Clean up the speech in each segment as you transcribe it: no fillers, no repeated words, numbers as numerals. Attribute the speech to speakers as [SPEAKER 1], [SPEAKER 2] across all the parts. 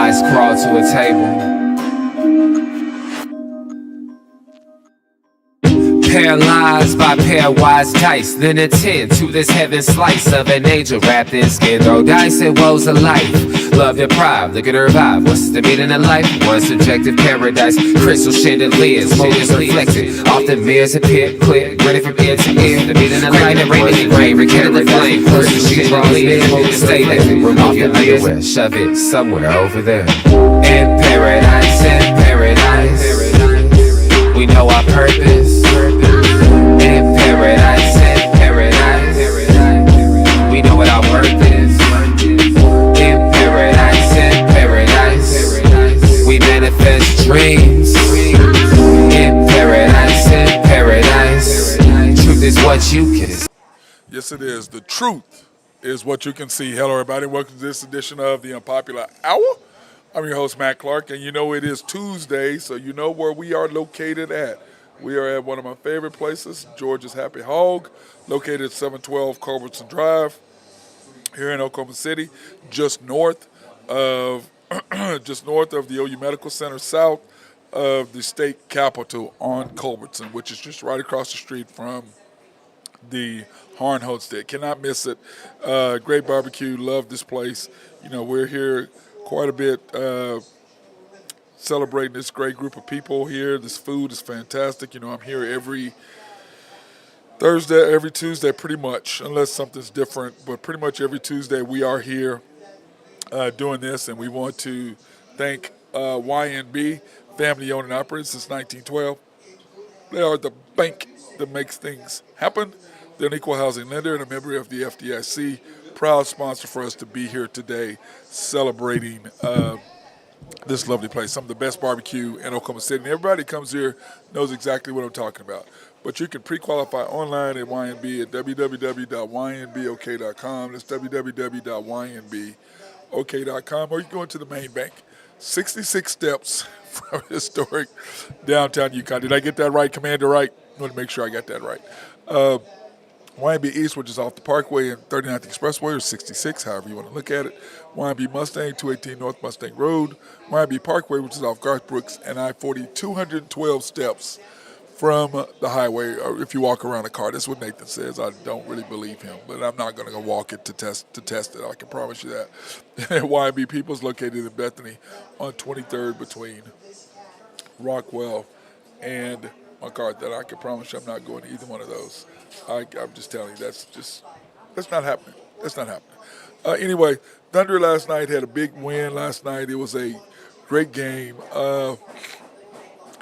[SPEAKER 1] mice crawl to a table. Paralyzed by pairwise dice, then attend to this heaven slice of an angel wrapped in skin. Throw dice and woes of life. Love deprived, look at her vibe. What's the meaning of life? One subjective paradise. Crystal chandeliers, motives reflected. Often mirrors appear clear, grinning from ear to ear. The meaning of life, and rain, rekindle the flame. Crystal chandeliers, stay there. Remove your underwear, shove it somewhere over there. In paradise, we know our purpose. In paradise, we know what our worth is. In paradise, we manifest dreams. In paradise, truth is what you can see.
[SPEAKER 2] Yes, it is. The truth is what you can see. Hello, everybody. Welcome to this edition of the Unpopular Hour. I'm your host, Matt Clark, and you know it is Tuesday, so you know where we are located at. We are at one of my favorite places, Georgia's Happy Hog, located at 712 Culbertson Drive here in Oklahoma City, just north of the OU Medical Center, south of the state capitol on Culbertson, which is just right across the street from the Horn Homestead. Cannot miss it. Great barbecue. Love this place. You know, we're here quite a bit celebrating this great group of people here. This food is fantastic. You know, I'm here every Thursday, every Tuesday pretty much, unless something's different. But pretty much every Tuesday we are here doing this, and we want to thank YNB, family owned and operated since 1912. They are the bank that makes things happen. They're an equal housing lender and a member of the FDIC. Proud sponsor for us to be here today celebrating this lovely place. Some of the best barbecue in Oklahoma City. And everybody that comes here knows exactly what I'm talking about. But you can pre-qualify online at YNB at www.ynbok.com. That's www.ynbok.com. Or you can go into the main bank. 66 steps from historic downtown Yukon. Did I get that right, Commander? Right? I want to make sure I got that right. YNB East, which is off the Parkway and 39th Expressway, or 66, however you want to look at it. YNB Mustang, 218 North Mustang Road. YNB Parkway, which is off Garth Brooks and I-40, 212 steps from the highway, or if you walk around a car. That's what Nathan says. I don't really believe him, but I'm not going to go walk it to test it. I can promise you that. YNB People's located in Bethany on 23rd between Rockwell and MacArthur. I can promise you I'm not going to either one of those. I'm just telling you, that's not happening. That's not happening. Anyway, Thunder last night had a big win last night. It was a great game.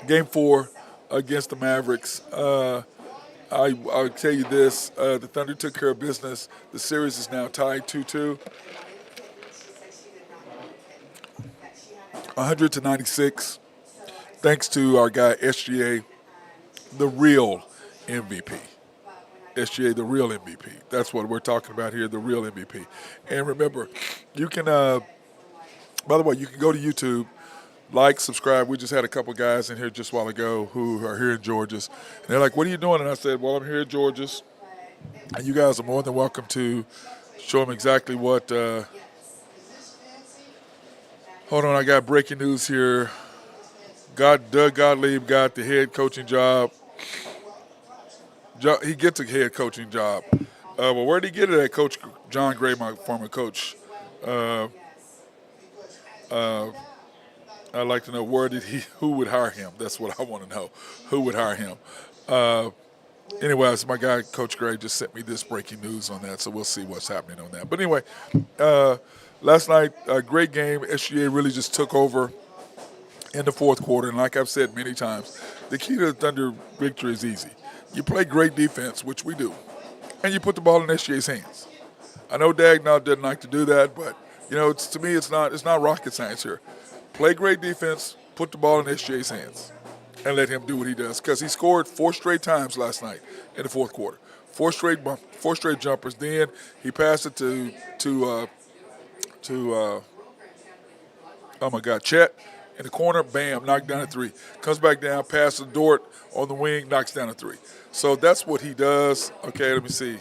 [SPEAKER 2] Game 4 against the Mavericks. I'll tell you this, the Thunder took care of business. The series is now tied 2-2. 100-96. Thanks to our guy, SGA, the real MVP. SGA, the real MVP. That's what we're talking about here, the real MVP. And remember, you can, by the way, you can go to YouTube, like, subscribe. We just had a couple guys in here just a while ago who are here in Georgia's. And they're like, what are you doing? And I said, well, I'm here at Georgia's. And you guys are more than welcome to show them exactly what. Hold on, I got breaking news here. Doug Gottlieb got the head coaching job. He gets a head coaching job. Well, where did he get it at? Coach John Gray, my former coach. I'd like to know who would hire him. That's what I want to know. Who would hire him? Anyways, my guy, Coach Gray, just sent me this breaking news on that, so we'll see what's happening on that. But anyway, last night, a great game. SGA really just took over in the fourth quarter. And like I've said many times, the key to the Thunder victory is easy. You play great defense, which we do, and you put the ball in SGA's hands. I know Dagnall didn't like to do that, but, you know, to me it's not rocket science here. Play great defense, put the ball in SGA's hands, and let him do what he does. Because he scored 4 straight times last night in the fourth quarter. 4 straight jumpers. Then he passed it to Chet in the corner, bam, knocked down a 3. Comes back down, passes Dort on the wing, knocks down a 3. So that's what he does. Okay, let me see.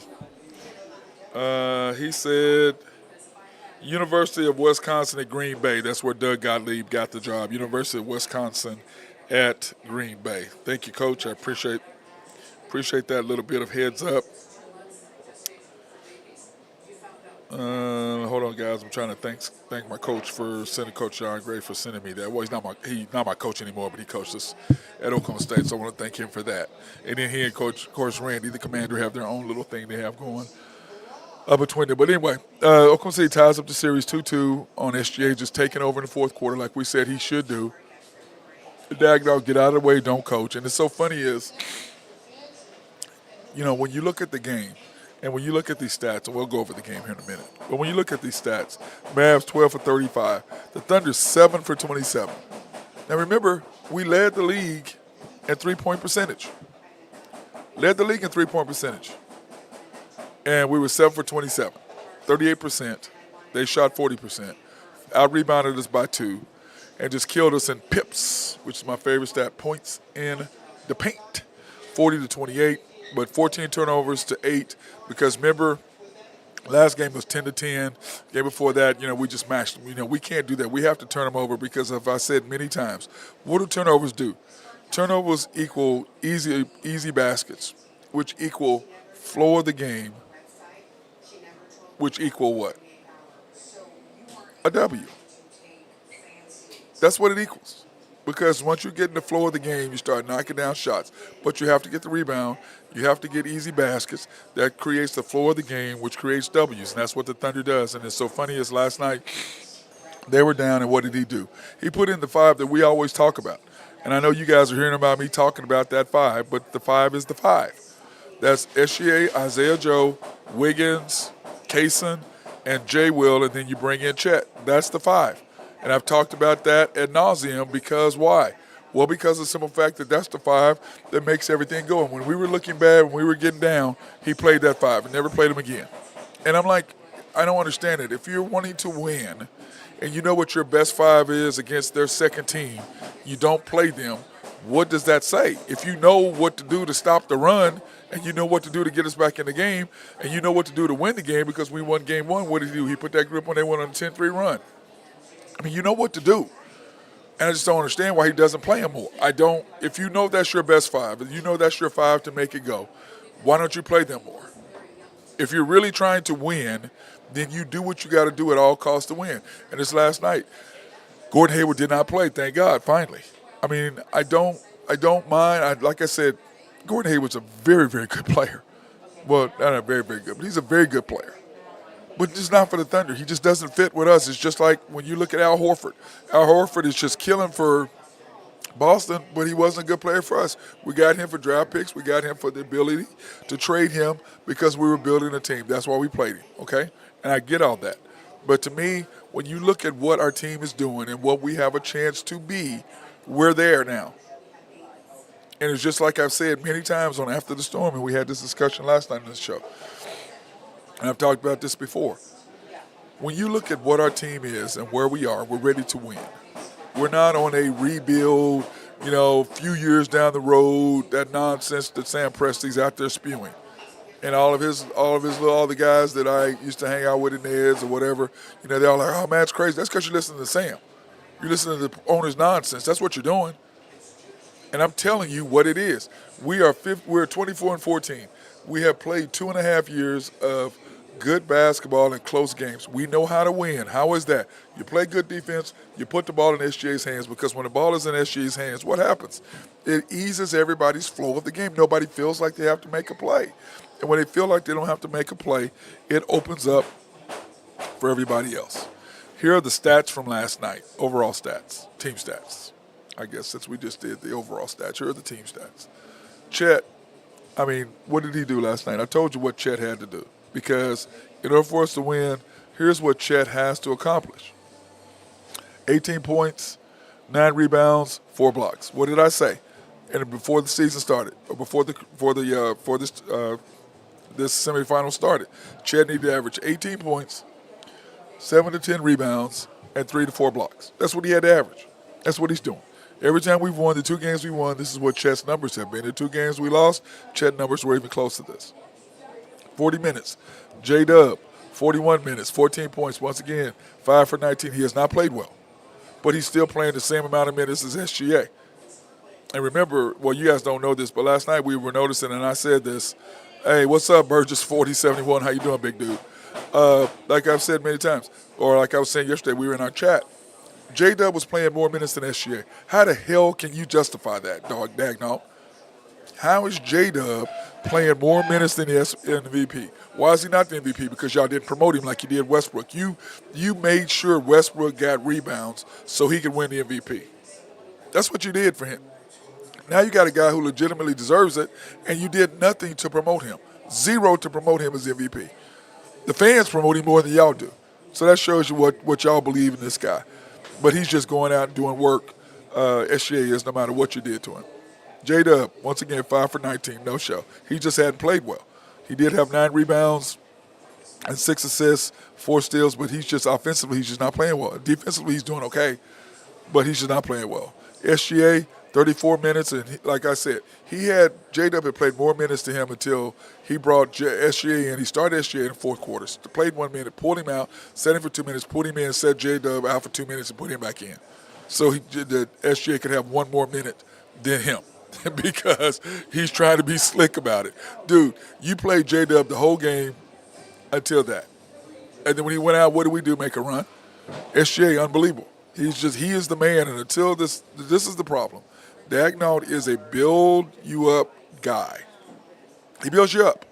[SPEAKER 2] He said University of Wisconsin at Green Bay. That's where Doug Gottlieb got the job. University of Wisconsin at Green Bay. Thank you, Coach. I appreciate that little bit of heads up. Hold on, guys. I'm trying to thank my coach for sending Coach John Gray for sending me that. Well, he's not my coach anymore, but he coached us at Oklahoma State, so I want to thank him for that. And then he and Coach Randy, the commander, have their own little thing they have going between them. But anyway, Oklahoma State ties up the series 2-2 on SGA, just taking over in the fourth quarter like we said he should do. The Dog, get out of the way, don't coach. And it's so funny is, when you look at the game, and when you look at these stats, and we'll go over the game here in a minute, but when you look at these stats, Mavs 12 for 35, the Thunder 7 for 27. Now remember, we led the league in three-point percentage. And we were 7 for 27, 38%. They shot 40%. Out-rebounded us by 2, and just killed us in pips, which is my favorite stat, points in the paint, 40-28. But 14 turnovers to 8 because remember, last game was 10-10. Game before that, we just mashed them. We can't do that. We have to turn them over because, as I said many times, what do turnovers do? Turnovers equal easy baskets, which equal flow of the game, which equal what? A W. That's what it equals. Because once you get in the flow of the game, you start knocking down shots. But you have to get the rebound. You have to get easy baskets. That creates the flow of the game, which creates W's. And that's what the Thunder does. And it's so funny as last night, they were down, and what did he do? He put in the 5 that we always talk about. And I know you guys are hearing about me talking about that 5, but the 5 is the 5. That's SGA, Isaiah Joe, Wiggins, Kaysen, and Jay Will, and then you bring in Chet. That's the 5. And I've talked about that ad nauseum because why? Well, because of the simple fact that that's the 5 that makes everything go. And when we were looking bad, when we were getting down, he played that 5 and never played him again. And I'm like, I don't understand it. If you're wanting to win and you know what your best 5 is against their second team, you don't play them, what does that say? If you know what to do to stop the run and you know what to do to get us back in the game and you know what to do to win the game because we won game 1, what did he do? He put that grip on, they went on a 10-3 run. I mean, you know what to do. And I just don't understand why he doesn't play him more. If you know that's your best 5, and you know that's your 5 to make it go, why don't you play them more? If you're really trying to win, then you do what you got to do at all costs to win. And this last night, Gordon Hayward did not play, thank God, finally. I mean, I don't mind. Like I said, Gordon Hayward's a very, very good player. Well, not very, very good, but he's a very good player. But just not for the Thunder. He just doesn't fit with us. It's just like when you look at Al Horford. Al Horford is just killing for Boston, but he wasn't a good player for us. We got him for draft picks. We got him for the ability to trade him because we were building a team. That's why we played him, okay? And I get all that. But to me, when you look at what our team is doing and what we have a chance to be, we're there now. And it's just like I've said many times on After the Storm, and we had this discussion last night on this show. And I've talked about this before. When you look at what our team is and where we are, we're ready to win. We're not on a rebuild, few years down the road, that nonsense that Sam Presti's out there spewing. And all the guys that I used to hang out with in the Eds or whatever, they're all like, oh, man, it's crazy. That's because you're listening to Sam. You're listening to the owner's nonsense. That's what you're doing. And I'm telling you what it is. We're 24-14. We have played 2.5 years of good basketball and close games. We know how to win. How is that? You play good defense, you put the ball in SGA's hands, because when the ball is in SGA's hands, what happens? It eases everybody's flow of the game. Nobody feels like they have to make a play. And when they feel like they don't have to make a play, it opens up for everybody else. Here are the stats from last night, overall stats, team stats. I guess since we just did the overall stats, here are the team stats. Chet, what did he do last night? I told you what Chet had to do. Because in order for us to win, here's what Chet has to accomplish. 18 points, 9 rebounds, 4 blocks. What did I say? And before the season started, or before this semifinal started, Chet needed to average 18 points, 7 to 10 rebounds, and 3 to 4 blocks. That's what he had to average. That's what he's doing. Every time we've won, the 2 games we won, this is what Chet's numbers have been. The 2 games we lost, Chet numbers were even close to this. 40 minutes. J-Dub, 41 minutes, 14 points. Once again, 5 for 19. He has not played well, but he's still playing the same amount of minutes as SGA. And remember, well, you guys don't know this, but last night we were noticing, and I said this, hey, what's up, Burgess 4071? How you doing, big dude? Like I've said many times, or like I was saying yesterday, we were in our chat. J-Dub was playing more minutes than SGA. How the hell can you justify that, dog, Dagnall? How is J-Dub playing more minutes than the MVP? Why is he not the MVP? Because y'all didn't promote him like you did Westbrook. You made sure Westbrook got rebounds so he could win the MVP. That's what you did for him. Now you got a guy who legitimately deserves it, and you did nothing to promote him. Zero to promote him as MVP. The fans promote him more than y'all do. So that shows you what y'all believe in this guy. But he's just going out and doing work. SGA is, no matter what you did to him. J-Dub, once again, 5 for 19, no show. He just hadn't played well. He did have 9 rebounds and 6 assists, 4 steals, but he's just offensively, he's just not playing well. Defensively, he's doing okay, but he's just not playing well. SGA, 34 minutes, and like I said, J-Dub had played more minutes to him until he brought SGA in. He started SGA in the fourth quarter. Played 1 minute, pulled him out, set him for 2 minutes, pulled him in, set J-Dub out for 2 minutes, and put him back in. So the SGA could have 1 more minute than him. Because he's trying to be slick about it. Dude, you played J-Dub the whole game until that. And then when he went out, what did we do? Make a run? SGA, unbelievable. He is the man, and until this is the problem. Dagnall is a build-you-up guy. He builds you up.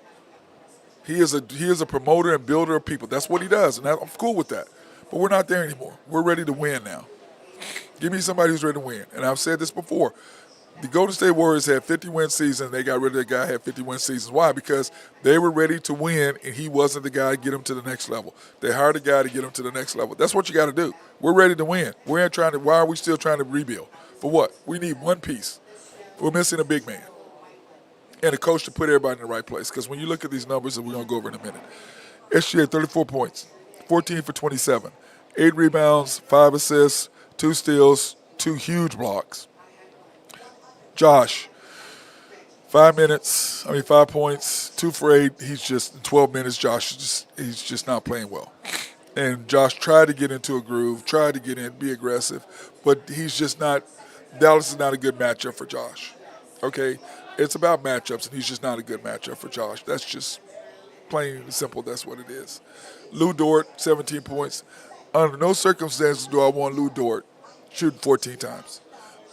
[SPEAKER 2] He is a promoter and builder of people. That's what he does, and I'm cool with that. But we're not there anymore. We're ready to win now. Give me somebody who's ready to win. And I've said this before. The Golden State Warriors had 50-win seasons. They got rid of that guy who had 50-win seasons. Why? Because they were ready to win, and he wasn't the guy to get them to the next level. They hired a guy to get them to the next level. That's what you got to do. We're ready to win. Why are we still trying to rebuild? For what? We need one piece. We're missing a big man and a coach to put everybody in the right place. Because when you look at these numbers, and we're going to go over in a minute, SGA 34 points, 14 for 27, 8 rebounds, 5 assists, 2 steals, 2 huge blocks. Josh, 5 points, 2 for 8. He's just, in 12 minutes, he's just not playing well. And Josh tried to get into a groove, tried to get in, be aggressive, but he's just not, Dallas is not a good matchup for Josh. Okay? It's about matchups, and he's just not a good matchup for Josh. That's just plain and simple. That's what it is. Lou Dort, 17 points. Under no circumstances do I want Lou Dort shooting 14 times.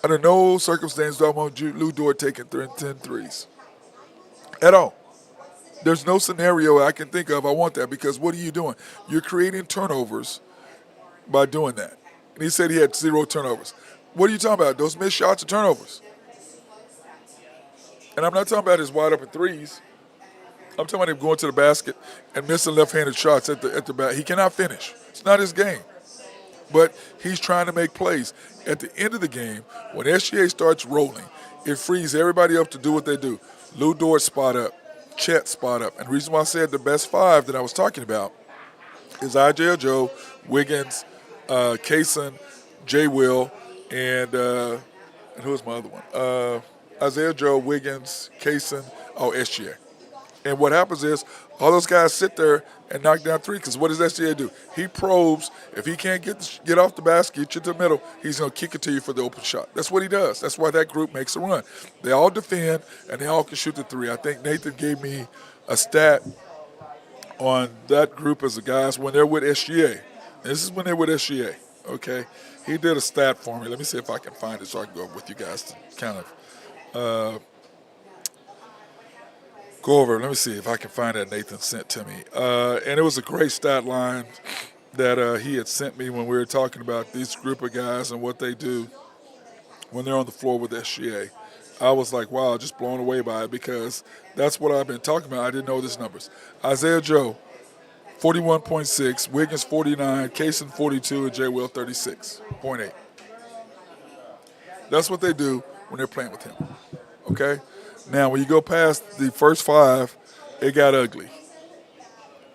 [SPEAKER 2] Under no circumstances do I want Lou Dort taking 10 threes. At all. There's no scenario I can think of I want that, because what are you doing? You're creating turnovers by doing that. And he said he had 0 turnovers. What are you talking about? Those missed shots are turnovers. And I'm not talking about his wide open threes. I'm talking about him going to the basket and missing left-handed shots at the back. He cannot finish. It's not his game. But he's trying to make plays. At the end of the game, when SGA starts rolling, it frees everybody up to do what they do. Lou Dort spot up, Chet spot up. And the reason why I said the best 5 that I was talking about is Isaiah Joe, Wiggins, Kaysen, J. Will, and who was my other one? Isaiah Joe, Wiggins, Kaysen, SGA. And what happens is all those guys sit there and knock down 3, because what does SGA do? He probes. If he can't get off the basket, get you to the middle, he's going to kick it to you for the open shot. That's what he does. That's why that group makes a run. They all defend, and they all can shoot the 3. I think Nathan gave me a stat on that group as the guys when they're with SGA. And this is when they're with SGA, okay? He did a stat for me. Let me see if I can find it so I can go with you guys to kind of go over. Let me see if I can find that Nathan sent to me. And it was a great stat line that he had sent me when we were talking about this group of guys and what they do when they're on the floor with SGA. I was like, wow, just blown away by it, because that's what I've been talking about. I didn't know these numbers. Isaiah Joe, 41.6, Wiggins 49, Kaysen 42, and J. Will 36.8. That's what they do when they're playing with him, okay? Now, when you go past the first 5, it got ugly.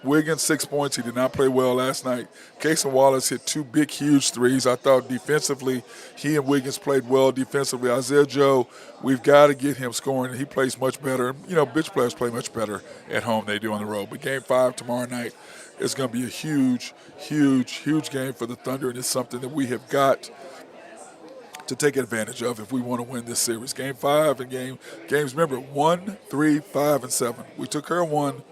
[SPEAKER 2] Wiggins, 6 points. He did not play well last night. Casey Wallace hit 2 big, huge threes. I thought defensively, he and Wiggins played well defensively. Isaiah Joe, we've got to get him scoring. He plays much better. You know, bitch players play much better at home than they do on the road. But Game 5 tomorrow night is going to be a huge, huge, huge game for the Thunder, and it's something that we have got to take advantage of if we want to win this series. Game 5 and games, remember, 1, 3, 5, and 7. We took care of 1.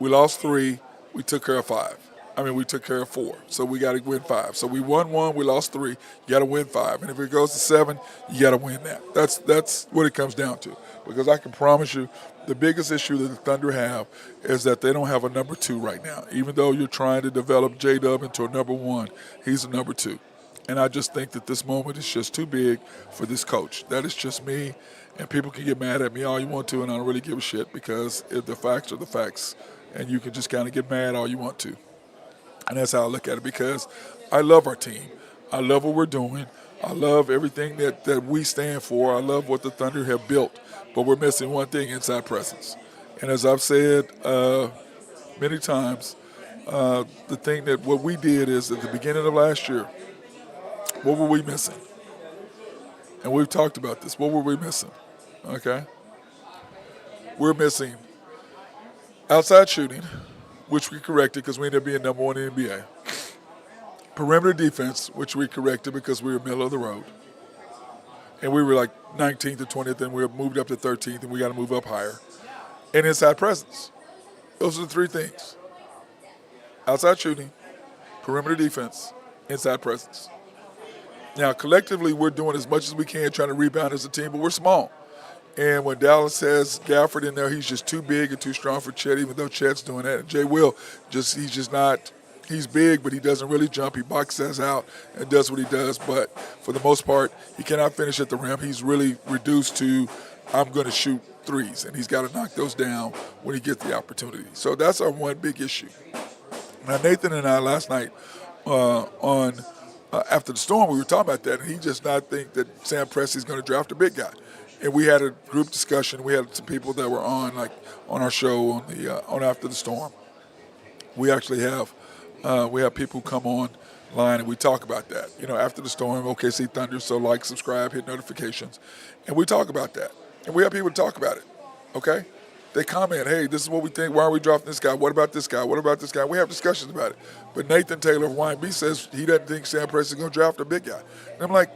[SPEAKER 2] We lost 3. We took care of 5. We took care of 4. So we got to win 5. So we won 1. We lost 3. You got to win 5. And if it goes to 7, you got to win that. That's what it comes down to. Because I can promise you, the biggest issue that the Thunder have is that they don't have a number 2 right now. Even though you're trying to develop J-Dub into a number 1, he's a number 2. And I just think that this moment is just too big for this coach. That is just me. And people can get mad at me all you want to, and I don't really give a shit because the facts are the facts. And you can just kind of get mad all you want to. And that's how I look at it, because I love our team. I love what we're doing. I love everything that we stand for. I love what the Thunder have built. But we're missing one thing: inside presence. And as I've said many times, the thing that what we did is at the beginning of last year, what were we missing? And we've talked about this. What were we missing? Okay? We're missing outside shooting, which we corrected because we ended up being number 1 in the NBA. Perimeter defense, which we corrected because we were middle of the road. And we were like 19th or 20th, and we moved up to 13th, and we got to move up higher. And inside presence. Those are the 3 things. Outside shooting, perimeter defense, inside presence. Now, collectively, we're doing as much as we can trying to rebound as a team, but we're small. And when Dallas has Gafford in there, he's just too big and too strong for Chet, even though Chet's doing that. And Jay Will, he's just not – he's big, but he doesn't really jump. He boxes out and does what he does. But for the most part, he cannot finish at the rim. He's really reduced to, I'm going to shoot threes, and he's got to knock those down when he gets the opportunity. So that's our one big issue. Now, Nathan and I last night after the storm, we were talking about that, and he just not think that Sam Presti's going to draft a big guy. And we had a group discussion. We had some people that were on our show on After the Storm. We actually have people who come online and we talk about that. You know, After the Storm, OKC Thunder. So like, subscribe, hit notifications, and we talk about that. And we have people talk about it. Okay, they comment, hey, this is what we think. Why are we drafting this guy? What about this guy? What about this guy? We have discussions about it. But Nathan Taylor of YB says he doesn't think Sam Presti is going to draft a big guy. And I'm like,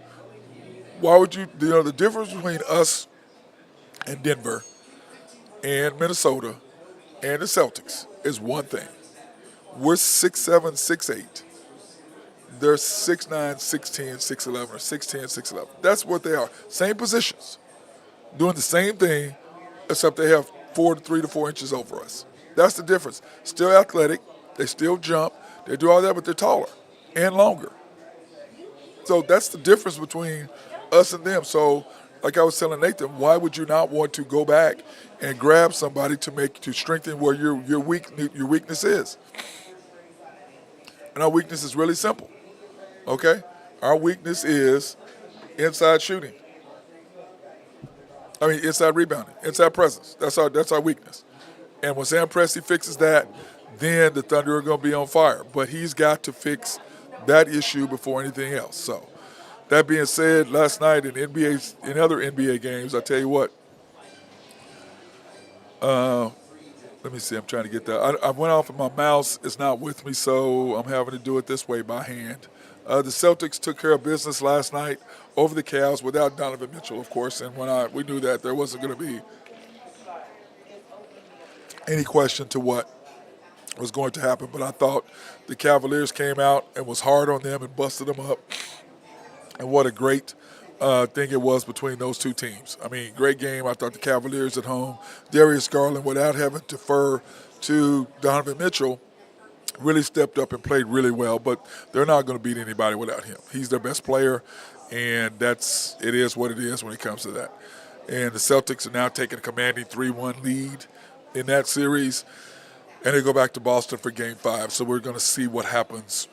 [SPEAKER 2] why would you? You know, the difference between us and Denver and Minnesota and the Celtics is one thing. We're 6'7", 6'8". They're 6'9", 6'10", 6'11", or 6'10", 6'11". That's what they are. Same positions. Doing the same thing, except they have 3 to 4 inches over us. That's the difference. Still athletic. They still jump. They do all that, but they're taller and longer. So that's the difference between us and them. So, like I was telling Nathan, why would you not want to go back and grab somebody to strengthen where your weakness is? And our weakness is really simple. Okay? Our weakness is inside shooting. Inside rebounding, inside presence. That's our weakness. And when Sam Presti fixes that, then the Thunder are going to be on fire. But he's got to fix that issue before anything else. So, that being said, last night in other NBA games, I tell you what. Let me see. I'm trying to get that. I went off of my mouse. It's not with me, so I'm having to do it this way by hand. The Celtics took care of business last night over the Cavs without Donovan Mitchell, of course. And we knew that there wasn't going to be any question to what was going to happen. But I thought the Cavaliers came out and was hard on them and busted them up. And what a great thing it was between those two teams. Great game. I thought the Cavaliers at home, Darius Garland, without having to defer to Donovan Mitchell, really stepped up and played really well. But they're not going to beat anybody without him. He's their best player, and it is what it is when it comes to that. And the Celtics are now taking a commanding 3-1 lead in that series, and they go back to Boston for Game 5. So we're going to see what happens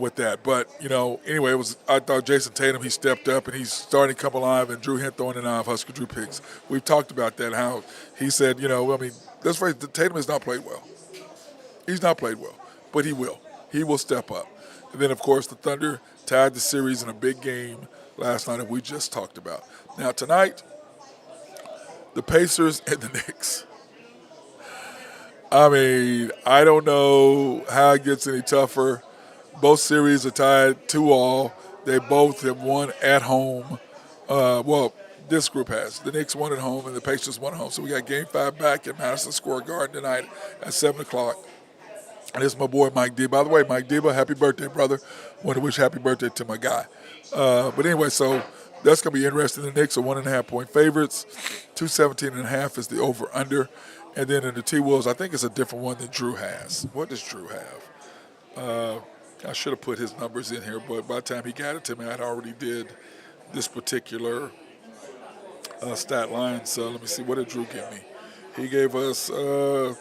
[SPEAKER 2] with that. But, anyway, I thought Jason Tatum, he stepped up and he's starting to come alive, and Drew Hinthorn and I of Husker Drew Picks, we've talked about that, how he said, let's face it, Tatum has not played well. He's not played well, but he will. He will step up. And then, of course, the Thunder tied the series in a big game last night that we just talked about. Now, tonight, the Pacers and the Knicks. I mean, I don't know how it gets any tougher. Both series are tied 2-2. They both have won at home. Well, this group has. The Knicks won at home and the Pacers won at home. So we got Game 5 back at Madison Square Garden tonight at 7 o'clock. And this is my boy Mike D. By the way, Mike Diva, happy birthday, brother. Want to wish happy birthday to my guy. But anyway, so that's going to be interesting. The Knicks are 1.5-point favorites. 217.5 is the over-under. And then in the T-Wolves, I think it's a different one than Drew has. What does Drew have? I should have put his numbers in here, but by the time he got it to me, I'd already did this particular stat line. So let me see. What did Drew give me? He gave us the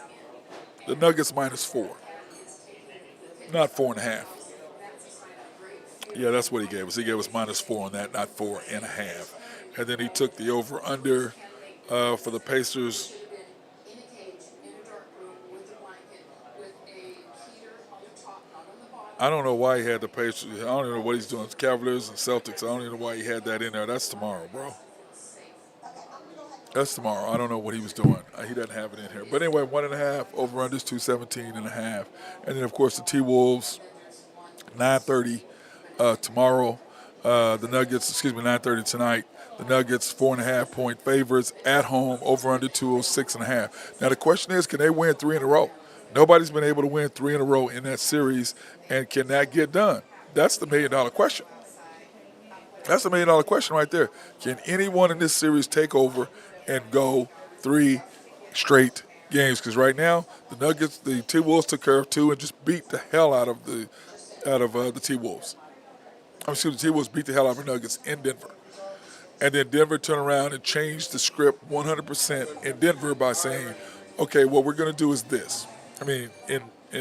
[SPEAKER 2] Nuggets -4. Not 4.5. Yeah, that's what he gave us. He gave us -4 on that, not 4.5. And then he took the over-under for the Pacers. I don't know why he had the Pacers. I don't even know what he's doing. Cavaliers and Celtics. I don't even know why he had that in there. That's tomorrow, bro. That's tomorrow. I don't know what he was doing. He doesn't have it in here. But anyway, 1.5, over-unders 217.5. And then, of course, the T-Wolves, 9:30 tomorrow. The Nuggets, 9:30 tonight. The Nuggets, 4.5-point favorites at home, over-under 206.5. Now, the question is, can they win 3 in a row? Nobody's been able to win 3 in a row in that series, and can that get done? That's the million-dollar question. That's the million-dollar question right there. Can anyone in this series take over and go 3 straight games? Because right now, the Nuggets, the T-Wolves took care of 2 and just beat the hell out of the T-Wolves. The T-Wolves beat the hell out of the Nuggets in Denver. And then Denver turned around and changed the script 100% in Denver by saying, okay, what we're going to do is this. In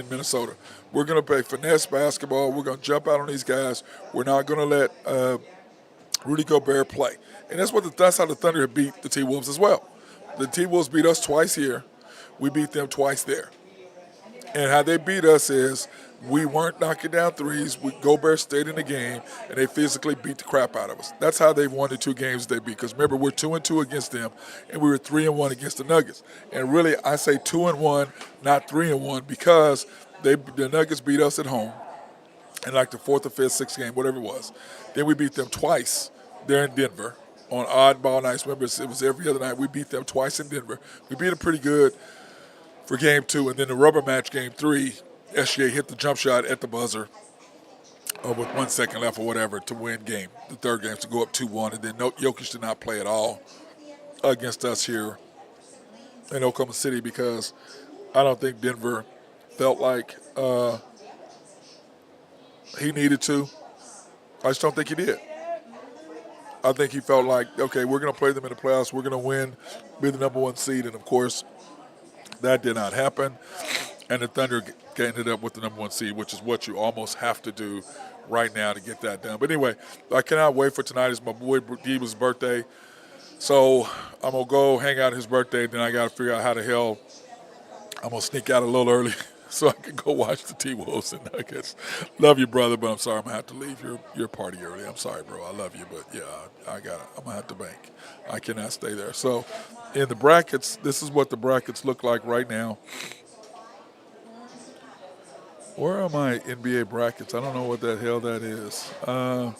[SPEAKER 2] Minnesota. We're going to play finesse basketball. We're going to jump out on these guys. We're not going to let Rudy Gobert play. And that's how the Thunder have beat the T-Wolves as well. The T-Wolves beat us twice here. We beat them twice there. And how they beat us is we weren't knocking down threes. Gobert stayed in the game, and they physically beat the crap out of us. That's how they've won the 2 games they beat. Because remember, we're 2-2 against them, and we were 3-1 against the Nuggets. And really, I say 2-1, not 3-1, because the Nuggets beat us at home in like the 4th or 5th, 6th game, whatever it was. Then we beat them twice there in Denver on oddball nights. Remember, it was every other night. We beat them twice in Denver. We beat them pretty good for Game 2, and then the rubber match, Game 3, SGA hit the jump shot at the buzzer with 1 second left or whatever to win the third game, to go up 2-1, and then Jokic did not play at all against us here in Oklahoma City because I don't think Denver felt like he needed to. I just don't think he did. I think he felt like, okay, we're going to play them in the playoffs. We're going to win, be the number 1 seed, and, of course, that did not happen. And the Thunder ended up with the number 1 seed, which is what you almost have to do right now to get that done. But anyway, I cannot wait for tonight. It's my boy Diva's birthday. So I'm going to go hang out his birthday. Then I got to figure out how the hell I'm going to sneak out a little early so I can go watch the T-Wolves and Nuggets. Love you, brother, but I'm sorry I'm going to have to leave your party early. I'm sorry, bro. I love you, but, yeah, I'm going to have to bank. I cannot stay there. So in the brackets, this is what the brackets look like right now. Where are my NBA brackets? I don't know what the hell that is. My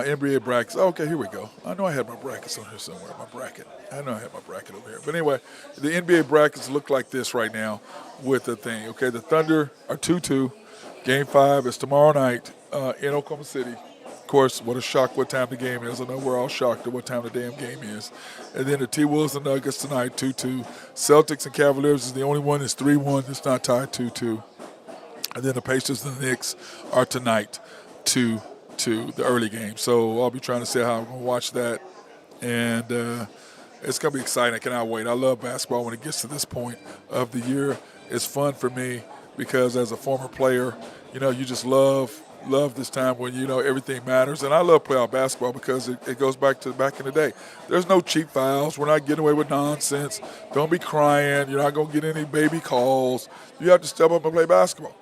[SPEAKER 2] NBA brackets. Oh, okay, here we go. I know I had my brackets on here somewhere. My bracket. I know I had my bracket over here. But anyway, the NBA brackets look like this right now with the thing. Okay, the Thunder are 2-2. Game 5 is tomorrow night in Oklahoma City. Of course, what a shock what time the game is. I know we're all shocked at what time the damn game is. And then the T-Wolves and Nuggets tonight, 2-2. Celtics and Cavaliers is the only one that's 3-1 that's not tied 2-2. And then the Pacers and the Knicks are tonight 2-2, the early game. So I'll be trying to say how I'm going to watch that. And it's going to be exciting. I cannot wait. I love basketball when it gets to this point of the year. It's fun for me because as a former player, you know, you just love love this time when everything matters. And I love playoff basketball because it goes back to back in the day. There's no cheap fouls. We're not getting away with nonsense. Don't be crying. You're not going to get any baby calls. You have to step up and play basketball.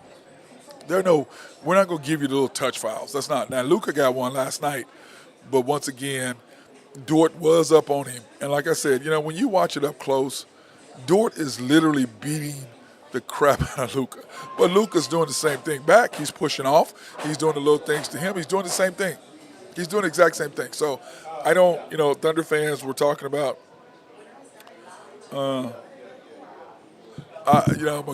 [SPEAKER 2] We're not going to give you the little touch fouls. That's not. Now, Luka got one last night, but once again, Dort was up on him. And like I said, when you watch it up close, Dort is literally beating the crap out of Luka. But Luka's doing the same thing back. He's pushing off. He's doing the little things to him. He's doing the same thing. He's doing the exact same thing. So I don't, Thunder fans were talking about, my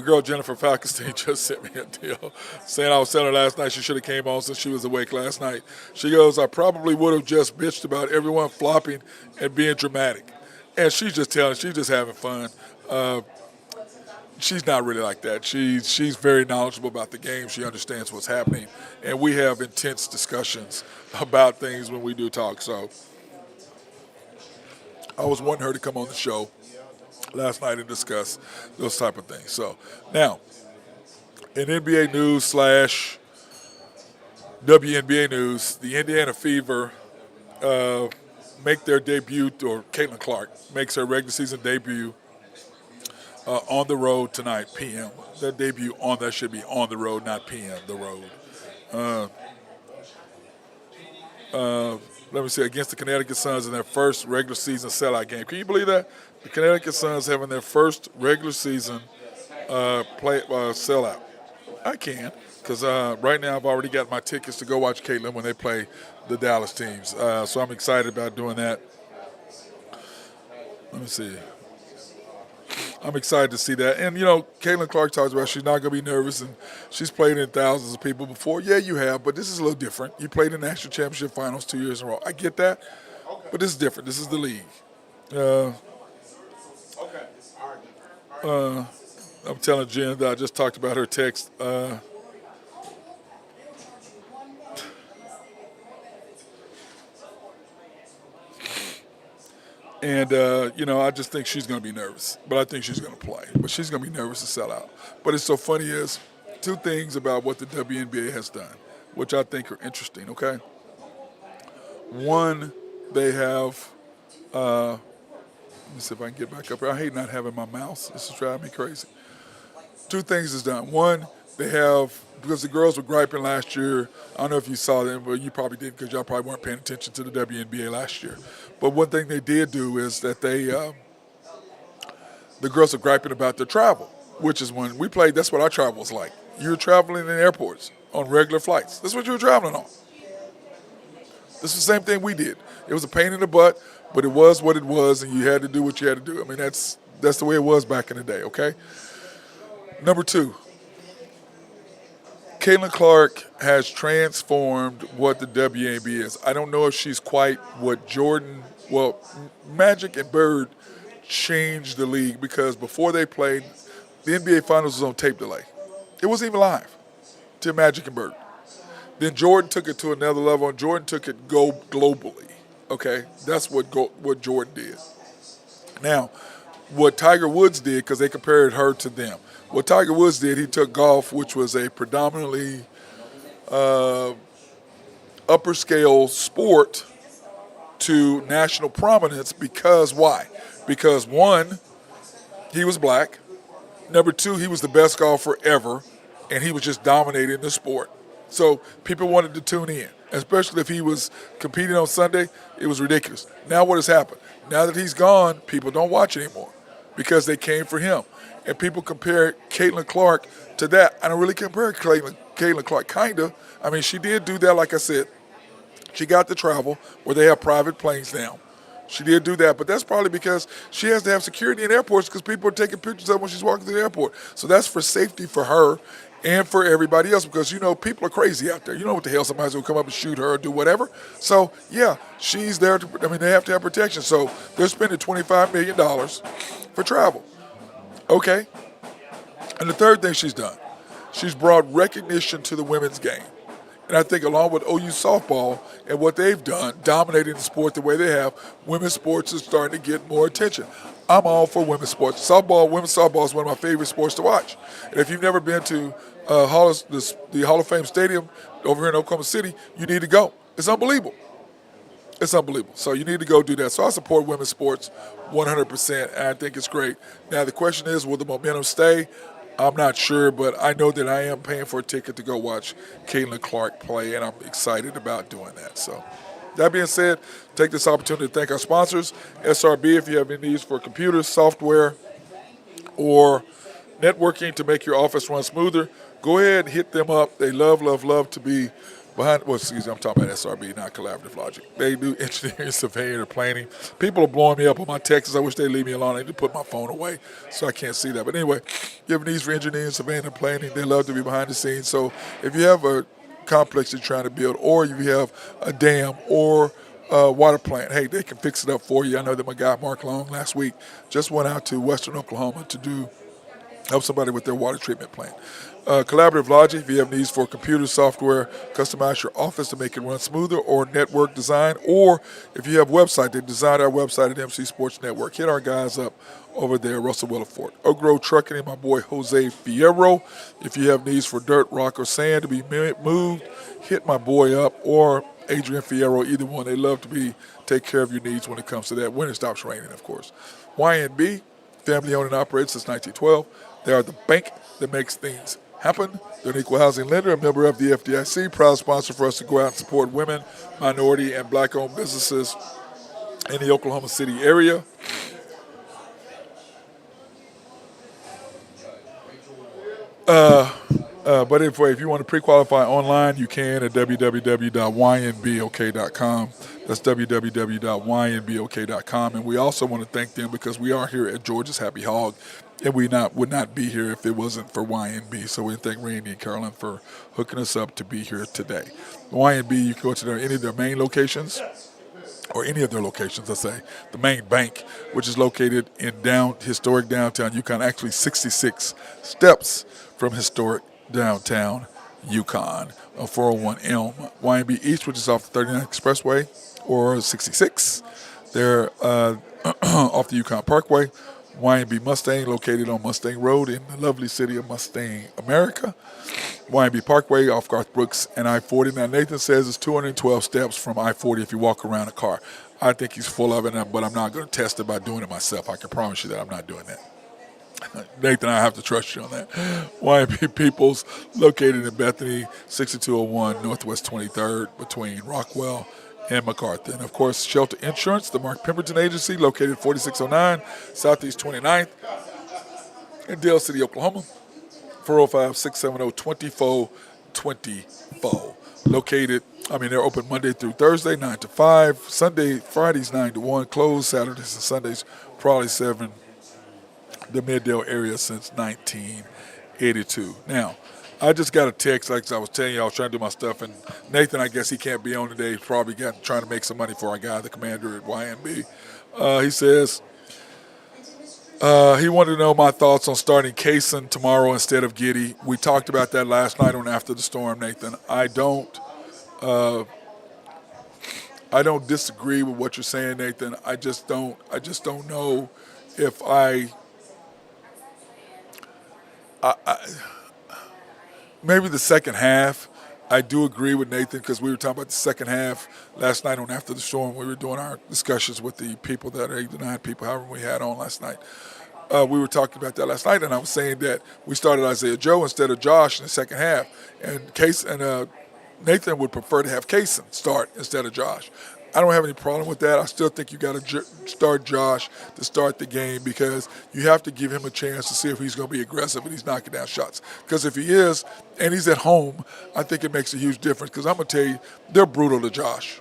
[SPEAKER 2] girl Jennifer Falkenstein just sent me a deal saying I was telling her last night she should have came on since she was awake last night. She goes, I probably would have just bitched about everyone flopping and being dramatic. And she's just having fun. She's not really like that. She's very knowledgeable about the game. She understands what's happening. And we have intense discussions about things when we do talk. So I was wanting her to come on the show last night and discuss those type of things. So now, in NBA news / WNBA news, the Indiana Fever make their debut, or Caitlin Clark makes her regular season debut on the road tonight, p.m. That debut that should be on the road, not p.m., the road. Let me see, against the Connecticut Suns in their first regular season sellout game. Can you believe that? The Connecticut Suns having their first regular season sellout. I can, because right now I've already got my tickets to go watch Caitlin when they play the Dallas teams. So I'm excited about doing that. Let me see. I'm excited to see that. And, Caitlin Clark talks about she's not going to be nervous, and she's played in thousands of people before. Yeah, you have, but this is a little different. You played in the National Championship Finals 2 years in a row. I get that, but this is different. This is the league. I'm telling Jen that I just talked about her text. And, I just think she's going to be nervous. But I think she's going to play. But she's going to be nervous to sell out. But it's so funny is two things about what the WNBA has done, which I think are interesting, okay? One, they have, let me see if I can get back up here. I hate not having my mouse. This is driving me crazy. Two things is done. One, they have, because the girls were griping last year, I don't know if you saw them, but you probably did because y'all probably weren't paying attention to the WNBA last year. But one thing they did do is that the girls are griping about their travel, which is when we played, that's what our travel was like. You were traveling in airports on regular flights. That's what you were traveling on. This is the same thing we did. It was a pain in the butt, but it was what it was, and you had to do what you had to do. I mean, that's the way it was back in the day, okay? Number two, Caitlin Clark has transformed what the WNBA is. I don't know if she's quite what Magic and Bird changed the league, because before they played, the NBA Finals was on tape delay. It wasn't even live to Magic and Bird. Then Jordan took it to another level, and Jordan took it globally. Okay, that's what Jordan did. Now, what Tiger Woods did, because they compared her to them. What Tiger Woods did, he took golf, which was a predominantly upper scale sport, to national prominence. Because why? Because one, he was black. Number two, he was the best golfer ever, and he was just dominating the sport. So people wanted to tune in, especially if he was competing on Sunday. It was ridiculous. Now what has happened? Now that he's gone, people don't watch anymore because they came for him. And people compare Caitlin Clark to that. I don't really compare Caitlin Clark, kind of. I mean, she did do that, like I said. She got to travel where they have private planes now. She did do that, but that's probably because she has to have security in airports because people are taking pictures of her when she's walking through the airport. So that's for safety for her and for everybody else, because, people are crazy out there. You know what the hell, somebody's going to come up and shoot her or do whatever. So, yeah, she's there. They have to have protection. So they're spending $25 million for travel. Okay? And the third thing she's done, she's brought recognition to the women's game. And I think along with OU softball and what they've done, dominating the sport the way they have, women's sports is starting to get more attention. I'm all for women's sports. Women's softball is one of my favorite sports to watch. And if you've never been to the Hall of Fame Stadium over here in Oklahoma City, you need to go. It's unbelievable. It's unbelievable. So you need to go do that. So I support women's sports 100%, and I think it's great. Now the question is, will the momentum stay? I'm not sure, but I know that I am paying for a ticket to go watch Caitlin Clark play, and I'm excited about doing that. So that being said, take this opportunity to thank our sponsors. SRB, if you have any needs for computers, software, or networking to make your office run smoother, go ahead and hit them up. They love to be behind. Well, excuse me, I'm talking about SRB, not Collaborative Logic. They do engineering, surveying, or planning. People are blowing me up on my texts. I wish they'd leave me alone. I need to put my phone away so I can't see that. But anyway, you have needs for engineering, surveying, and planning. They love to be behind the scenes. So if you have a complex you're trying to build, or if you have a dam or a water plant, hey, they can fix it up for you. I know that my guy Mark Long last week just went out to Western Oklahoma to help somebody with their water treatment plant. Collaborative Logic, if you have needs for computer software, customize your office to make it run smoother, or network design, or if you have a website, they designed our website at MC Sports Network. Hit our guys up over there, Russell Williford. Oak Grove Trucking and my boy Jose Fierro. If you have needs for dirt, rock, or sand to be moved, hit my boy up, or Adrian Fierro, either one. They love to take care of your needs when it comes to that, when it stops raining, of course. YNB, family owned and operated since 1912. They are the bank that makes things happen. They're an equal housing lender, a member of the FDIC, proud sponsor for us to go out and support women, minority, and black-owned businesses in the Oklahoma City area. But if you want to pre-qualify online, you can at www.ynbok.com. That's www.ynbok.com. And we also want to thank them because we are here at Georgia's Happy Hog, and we would not be here if it wasn't for YNB. So we thank Randy and Carolyn for hooking us up to be here today. YNB, you can go to any of their main locations, or any of their locations, let's say. The main bank, which is located in historic downtown Yukon, actually 66 steps from historic downtown Yukon, 401 Elm. YNB East, which is off the 39th Expressway, or 66. They're off the Yukon Parkway. YNB Mustang, located on Mustang Road in the lovely city of Mustang, America. YNB Parkway off Garth Brooks and I-40. Now, Nathan says it's 212 steps from I-40 if you walk around a car. I think he's full of it, but I'm not going to test it by doing it myself. I can promise you that I'm not doing that. Nathan, I have to trust you on that. YNB Peoples, located in Bethany, 6201 Northwest 23rd, between Rockwell and MacArthur. And, of course, Shelter Insurance, the Mark Pemberton Agency, located 4609 Southeast 29th in Dale City, Oklahoma, 405-670-2424. They're open Monday through Thursday, 9 to 5. Fridays, 9 to 1. Closed Saturdays and Sundays, probably 7. The Middale area since 1982. Now, I just got a text, like I was telling you, I was trying to do my stuff, and Nathan, I guess he can't be on today. He's probably trying to make some money for our guy, the commander at YNB. He says he wanted to know my thoughts on starting Kaysen tomorrow instead of Giddy. We talked about that last night on After the Storm, Nathan. I don't disagree with what you're saying, Nathan. I just don't know if maybe the second half. I do agree with Nathan because we were talking about the second half last night on After the Storm. We were doing our discussions with the people that are 8 to 9 people, however we had on last night. We were talking about that last night, and I was saying that we started Isaiah Joe instead of Josh in the second half, and Nathan would prefer to have Kaysen start instead of Josh. I don't have any problem with that. I still think you got to start Josh to start the game because you have to give him a chance to see if he's going to be aggressive and he's knocking down shots. Because if he is and he's at home, I think it makes a huge difference because I'm going to tell you, they're brutal to Josh.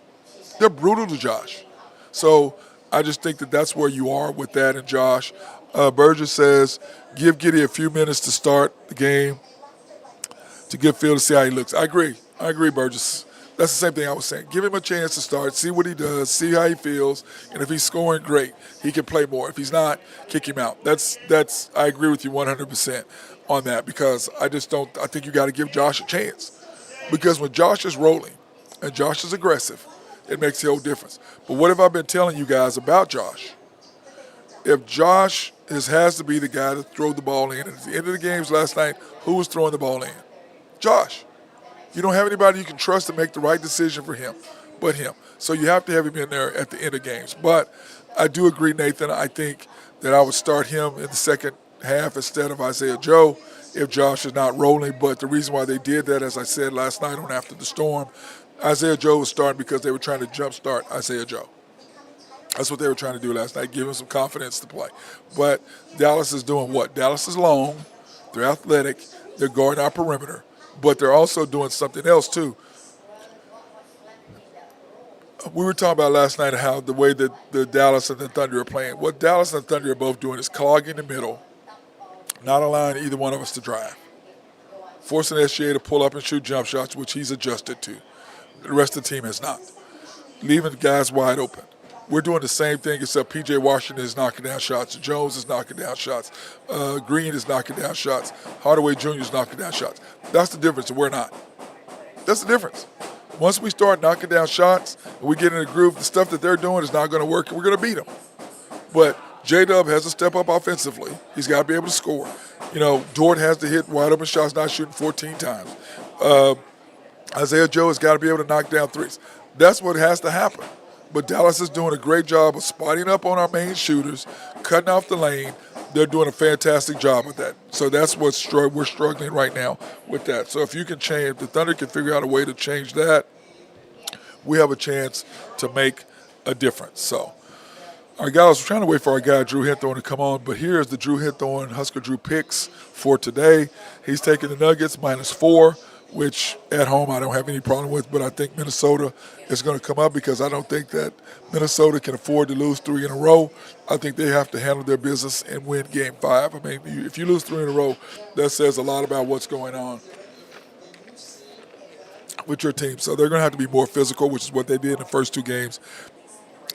[SPEAKER 2] So I just think that's where you are with that and Josh. Burgess says, give Giddy a few minutes to start the game to get feel to see how he looks. I agree, Burgess. That's the same thing I was saying. Give him a chance to start, see what he does, see how he feels, and if he's scoring, great. He can play more. If he's not, kick him out. I agree with you 100% on that because I think you got to give Josh a chance. Because when Josh is rolling and Josh is aggressive, it makes the whole difference. But what have I been telling you guys about Josh? If Josh has to be the guy to throw the ball in, at the end of the games last night, who was throwing the ball in? Josh. You don't have anybody you can trust to make the right decision for him but him. So you have to have him in there at the end of games. But I do agree, Nathan. I think that I would start him in the second half instead of Isaiah Joe if Josh is not rolling. But the reason why they did that, as I said last night on After the Storm, Isaiah Joe was starting because they were trying to jumpstart Isaiah Joe. That's what they were trying to do last night, give him some confidence to play. But Dallas is doing what? Dallas is long. They're athletic. They're guarding our perimeter. But they're also doing something else, too. We were talking about last night how the way that the Dallas and the Thunder are playing. What Dallas and the Thunder are both doing is clogging the middle, not allowing either one of us to drive. Forcing SGA to pull up and shoot jump shots, which he's adjusted to. The rest of the team has not. Leaving the guys wide open. We're doing the same thing, except P.J. Washington is knocking down shots. Jones is knocking down shots. Green is knocking down shots. Hardaway Jr. is knocking down shots. That's the difference, and we're not. That's the difference. Once we start knocking down shots and we get in a groove, the stuff that they're doing is not going to work, and we're going to beat them. But J-Dub has to step up offensively. He's got to be able to score. Dort has to hit wide open shots, not shooting 14 times. Isaiah Joe has got to be able to knock down threes. That's what has to happen. But Dallas is doing a great job of spotting up on our main shooters, cutting off the lane. They're doing a fantastic job with that. So that's what we're struggling right now with that. So if you can change, if the Thunder can figure out a way to change that, we have a chance to make a difference. So, all right, guys, we're trying to wait for our guy Drew Hinthorn to come on, but here's the Drew Hinthorn Husker Drew picks for today. He's taking the Nuggets -4, which at home I don't have any problem with, but I think Minnesota is going to come up because I don't think that Minnesota can afford to lose 3 in a row. I think they have to handle their business and win Game 5. I mean, if you lose 3 in a row, that says a lot about what's going on with your team. So they're going to have to be more physical, which is what they did in the first 2 games.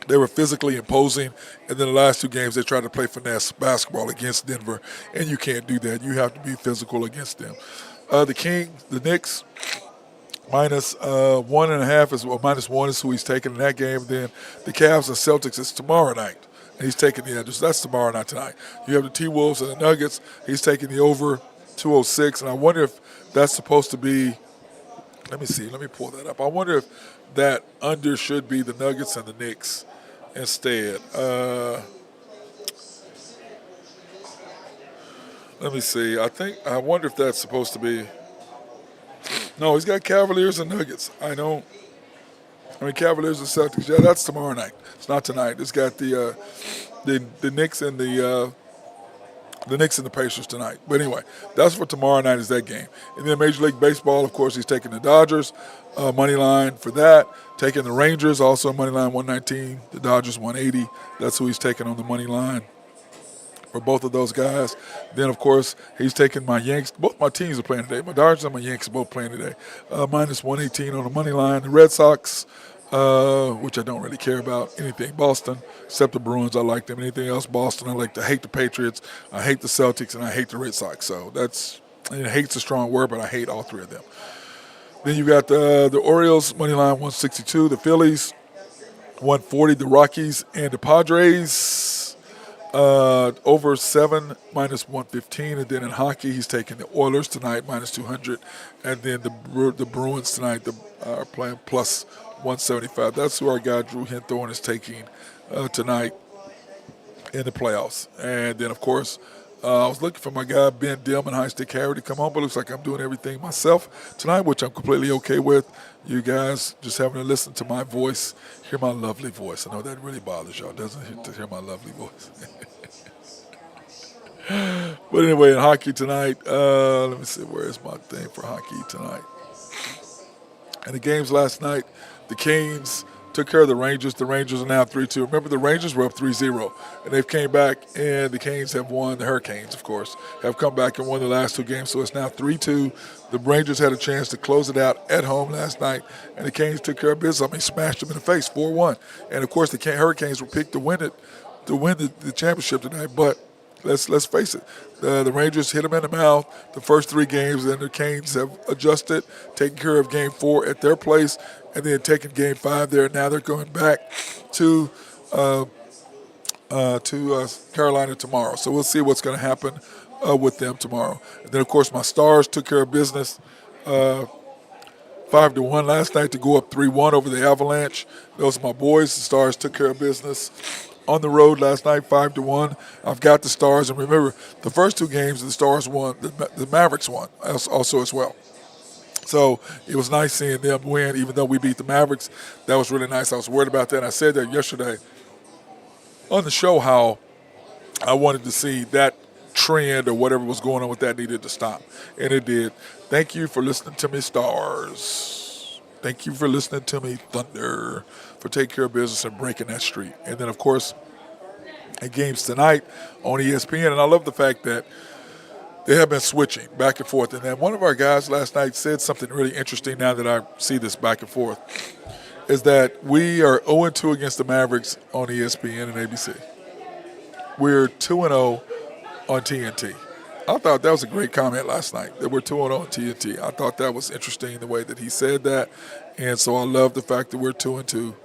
[SPEAKER 2] They were physically imposing, and then the last 2 games they tried to play finesse basketball against Denver, and you can't do that. You have to be physical against them. The Knicks, -1.5 is, well, -1 is who he's taking in that game. Then the Cavs and Celtics is tomorrow night, and he's taking the edges. That's tomorrow night tonight. You have the T-Wolves and the Nuggets. He's taking the over 206, and I wonder if that's supposed to be, let me see, let me pull that up. I wonder if that under should be the Nuggets and the Knicks instead. Let me see. I wonder if that's supposed to be. No, he's got Cavaliers and Nuggets. Cavaliers and Celtics. Yeah, that's tomorrow night. It's not tonight. It's got the Knicks and the Knicks and the Pacers tonight. But anyway, that's for tomorrow night is that game. And then Major League Baseball, of course, he's taking the Dodgers money line for that. Taking the Rangers also money line 119. The Dodgers 180. That's who he's taking on the money line for both of those guys. Then, of course, he's taking my Yanks. Both my teams are playing today. My Dodgers and my Yanks are both playing today. -118 on the money line. The Red Sox, which I don't really care about anything. Boston, except the Bruins, I like them. Anything else, Boston, I hate the Patriots, I hate the Celtics, and I hate the Red Sox. So hate's a strong word, but I hate all 3 of them. Then you got the Orioles, money line 162. The Phillies, 140. The Rockies and the Padres, over 7, -115. And then in hockey, he's taking the Oilers tonight, -200. And then the Bruins tonight are playing +175. That's who our guy Drew Hinthorn is taking tonight in the playoffs. And then, of course, I was looking for my guy Ben Dillman, High Stick Harry, to come on, but it looks like I'm doing everything myself tonight, which I'm completely okay with. You guys just having to listen to my voice, hear my lovely voice. I know that really bothers y'all, doesn't it, to hear my lovely voice? But anyway, in hockey tonight, let me see, where is my thing for hockey tonight? And the games last night, the Canes took care of the Rangers. The Rangers are now 3-2. Remember, the Rangers were up 3-0, and they've came back, and the Canes have won. The Hurricanes, of course, have come back and won the last 2 games, so it's now 3-2. The Rangers had a chance to close it out at home last night, and the Canes took care of business. Smashed them in the face, 4-1. And, of course, the Hurricanes were picked to win the championship tonight, but let's face it, the Rangers hit them in the mouth the first 3 games, and the Canes have adjusted, taken care of Game 4 at their place, and then taking Game 5 there. Now they're going back to Carolina tomorrow. So we'll see what's going to happen with them tomorrow. And then, of course, my Stars took care of business 5-1 last night to go up 3-1 over the Avalanche. Those are my boys. The Stars took care of business on the road last night, 5-1. I've got the Stars, and remember, the first two games the Stars won, the Mavericks won also as well. So it was nice seeing them win, even though we beat the Mavericks. That was really nice. I was worried about that. And I said that yesterday on the show how I wanted to see that trend or whatever was going on with that needed to stop. And it did. Thank you for listening to me, Stars. Thank you for listening to me, Thunder, for taking care of business and breaking that streak. And then, of course, at games tonight on ESPN. And I love the fact that they have been switching back and forth. And then one of our guys last night said something really interesting now that I see this back and forth, is that we are 0-2 against the Mavericks on ESPN and ABC. We're 2-0 on TNT. I thought that was a great comment last night, that we're 2-0 on TNT. I thought that was interesting the way that he said that. And so I love the fact that we're 2-2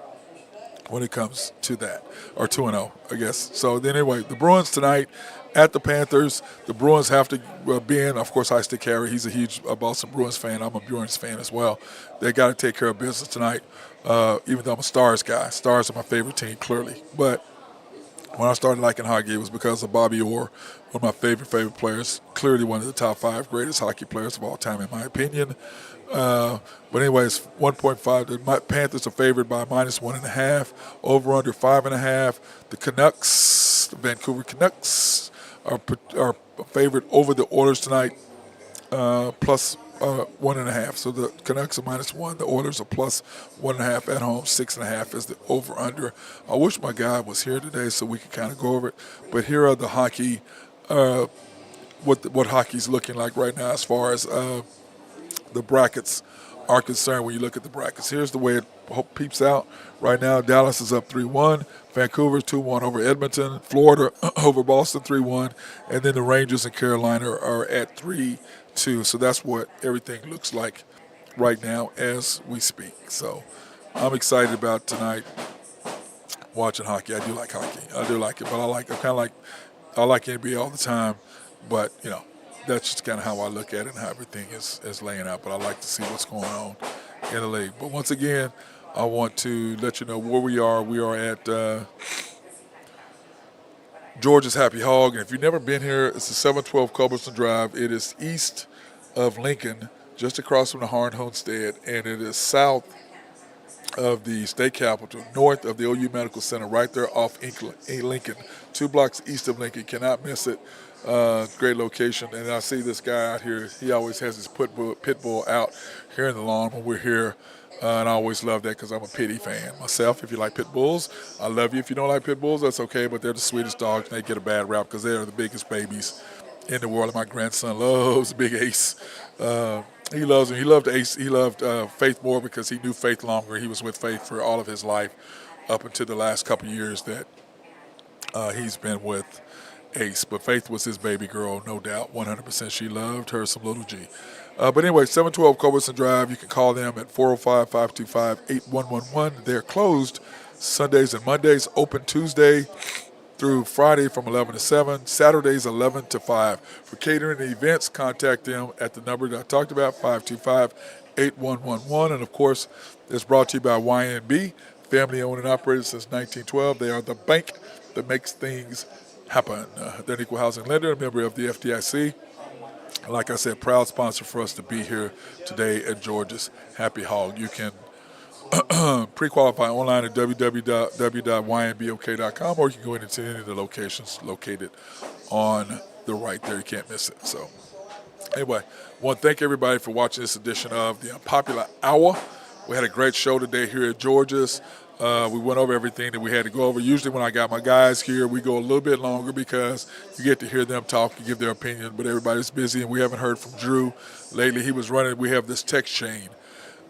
[SPEAKER 2] when it comes to that, or 2-0, I guess. So then anyway, the Bruins tonight at the Panthers. The Bruins have to be in. Of course, I still carry. He's a huge Boston Bruins fan. I'm a Bruins fan as well. They got to take care of business tonight, even though I'm a Stars guy. Stars are my favorite team, clearly. But when I started liking hockey, it was because of Bobby Orr, one of my favorite players, clearly one of the top 5 greatest hockey players of all time, in my opinion. But anyways, 1.5. The Panthers are favored by -1.5. Over under 5.5. The Canucks, the Vancouver Canucks, are favored over the Oilers tonight, plus 1.5. So the Canucks are -1. The Oilers are plus 1.5 at home. 6.5 is the over under. I wish my guy was here today so we could kind of go over it. But here are the hockey, what hockey's looking like right now as far as the brackets are concerned. When you look at the brackets, here's the way it peeps out right now. Dallas is up 3-1. Vancouver 2-1 over Edmonton. Florida over Boston 3-1. And then the Rangers and Carolina are at 3-2. So that's what everything looks like right now as we speak. So I'm excited about tonight watching hockey. I do like hockey. I do like it, but I like NBA all the time. But, that's just kind of how I look at it and how everything is laying out. But I like to see what's going on in the league. But once again, I want to let you know where we are. We are at Georgia's Happy Hog. And if you've never been here, it's the 712 Culbertson Drive. It is east of Lincoln, just across from the Harn Homestead. And it is south of the state capitol, north of the OU Medical Center, right there off Lincoln. 2 blocks east of Lincoln. Cannot miss it. Great location. And I see this guy out here. He always has his pit bull out here in the lawn when we're here. And I always love that because I'm a pitty fan myself. If you like pit bulls, I love you. If you don't like pit bulls, that's okay. But they're the sweetest dogs, and they get a bad rap because they are the biggest babies in the world. And my grandson loves Big Ace. He loves him. He loved Ace. He loved Faith more because he knew Faith longer. He was with Faith for all of his life up until the last couple of years that he's been with Ace. But Faith was his baby girl, no doubt. 100% she loved her some little G. But anyway, 712 Culbertson Drive. You can call them at 405-525-8111. They're closed Sundays and Mondays, open Tuesday through Friday from 11 to 7, Saturdays 11 to 5. For catering and events, contact them at the number that I talked about, 525-8111. And, of course, it's brought to you by YNB, family owned and operated since 1912. They are the bank that makes things happen. They're an equal housing lender, a member of the FDIC. Like I said, proud sponsor for us to be here today at Georgia's Happy Hog. You can pre-qualify online at www.ynbok.com, or you can go into any of the locations located on the right there. You can't miss it. So anyway, I want to thank everybody for watching this edition of the Unpopular Hour. We had a great show today here at Georgia's. We went over everything that we had to go over. Usually when I got my guys here, we go a little bit longer because you get to hear them talk and give their opinion, but everybody's busy, and we haven't heard from Drew. Lately he was running, we have this text chain.